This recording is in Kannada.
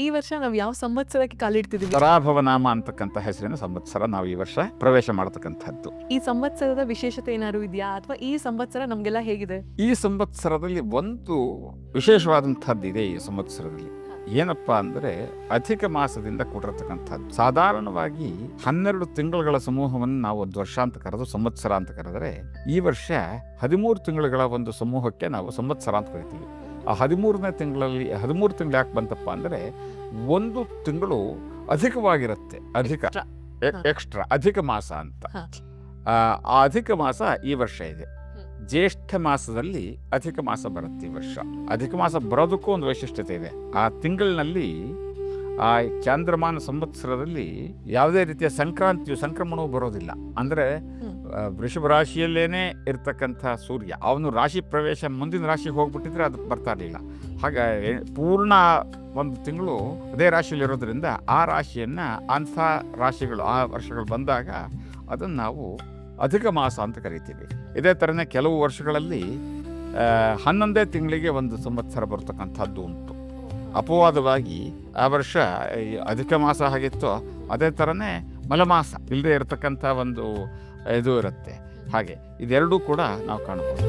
ಈ ವರ್ಷ ನಾವು ಯಾವ ಸಂವತ್ಸರಕ್ಕೆ ಕಾಲಿಡ್ತಿದೀವಿ? ಪರಾಭವನಾಮ ಅಂತಕ್ಕಂಥ ಹೆಸರಿನ ಸಂವತ್ಸರ ನಾವು ಈ ವರ್ಷ ಪ್ರವೇಶ ಮಾಡತಕ್ಕಂಥದ್ದು. ಈ ಸಂವತ್ಸರದ ವಿಶೇಷತೆ ಏನಾದ್ರು ಇದೆಯಾ, ಅಥವಾ ಈ ಸಂವತ್ಸರ ನಮ್ಗೆಲ್ಲ ಹೇಗಿದೆ? ಈ ಸಂವತ್ಸರದಲ್ಲಿ ಒಂದು ವಿಶೇಷವಾದಂಥದ್ದಿದೆ. ಈ ಸಂವತ್ಸರದಲ್ಲಿ ಏನಪ್ಪಾ ಅಂದರೆ ಅಧಿಕ ಮಾಸದಿಂದ ಕೂಡಿರತಕ್ಕಂಥದ್ದು. ಸಾಧಾರಣವಾಗಿ 12 ತಿಂಗಳುಗಳ ಸಮೂಹವನ್ನು ನಾವು ಒಂದು ವರ್ಷ ಅಂತ ಕರೆದು ಸಂವತ್ಸರ ಅಂತ ಕರೆದರೆ, ಈ ವರ್ಷ 13 ತಿಂಗಳುಗಳ ಒಂದು ಸಮೂಹಕ್ಕೆ ನಾವು ಸಂವತ್ಸರ ಅಂತ ಕರಿತೀವಿ. ಆ 13ನೇ ತಿಂಗಳಲ್ಲಿ 13 ತಿಂಗಳು ಯಾಕೆ ಬಂತಪ್ಪ ಅಂದರೆ, ಒಂದು ತಿಂಗಳು ಅಧಿಕವಾಗಿರುತ್ತೆ. ಎಕ್ಸ್ಟ್ರಾ ಅಧಿಕ ಮಾಸ ಅಂತ. ಆ ಅಧಿಕ ಮಾಸ ಈ ವರ್ಷ ಇದೆ. ಜ್ಯೇಷ್ಠ ಮಾಸದಲ್ಲಿ ಅಧಿಕ ಮಾಸ ಬರುತ್ತೆ ಈ ವರ್ಷ. ಅಧಿಕ ಮಾಸ ಬರೋದಕ್ಕೂ ಒಂದು ವೈಶಿಷ್ಟ್ಯತೆ ಇದೆ. ಆ ತಿಂಗಳಿನಲ್ಲಿ, ಆ ಚಾಂದ್ರಮಾನ ಸಂವತ್ಸರದಲ್ಲಿ ಯಾವುದೇ ರೀತಿಯ ಸಂಕ್ರಮಣವು ಬರೋದಿಲ್ಲ. ಅಂದರೆ ವೃಷಭ ರಾಶಿಯಲ್ಲೇನೆ ಇರ್ತಕ್ಕಂಥ ಸೂರ್ಯ ಅವನು ರಾಶಿ ಪ್ರವೇಶ ಮುಂದಿನ ರಾಶಿಗೆ ಹೋಗ್ಬಿಟ್ಟಿದ್ರೆ ಅದು ಬರ್ತಾ ಇರಲಿಲ್ಲ. ಹಾಗಾಗಿ ಪೂರ್ಣ ಒಂದು ತಿಂಗಳು ಅದೇ ರಾಶಿಯಲ್ಲಿರೋದ್ರಿಂದ ಆ ರಾಶಿಯನ್ನು ಅಂಥ ರಾಶಿಗಳು ಆ ವರ್ಷಗಳು ಬಂದಾಗ ಅದನ್ನು ನಾವು ಅಧಿಕ ಮಾಸ ಅಂತ ಕರಿತೀವಿ. ಇದೇ ಥರನೇ ಕೆಲವು ವರ್ಷಗಳಲ್ಲಿ 11ನೇ ತಿಂಗಳಿಗೆ ಒಂದು ಸಂವತ್ಸರ ಬರ್ತಕ್ಕಂಥದ್ದು ಉಂಟು. ಅಪವಾದವಾಗಿ ಆ ವರ್ಷ ಅಧಿಕ ಮಾಸ ಆಗಿತ್ತು, ಅದೇ ಥರನೇ ಮಲಮಾಸ ಇಲ್ಲದೆ ಇರತಕ್ಕಂಥ ಒಂದು ಇದು ಇರುತ್ತೆ. ಹಾಗೆ ಇದೆರಡೂ ಕೂಡ ನಾವು ಕಾಣಬಹುದು.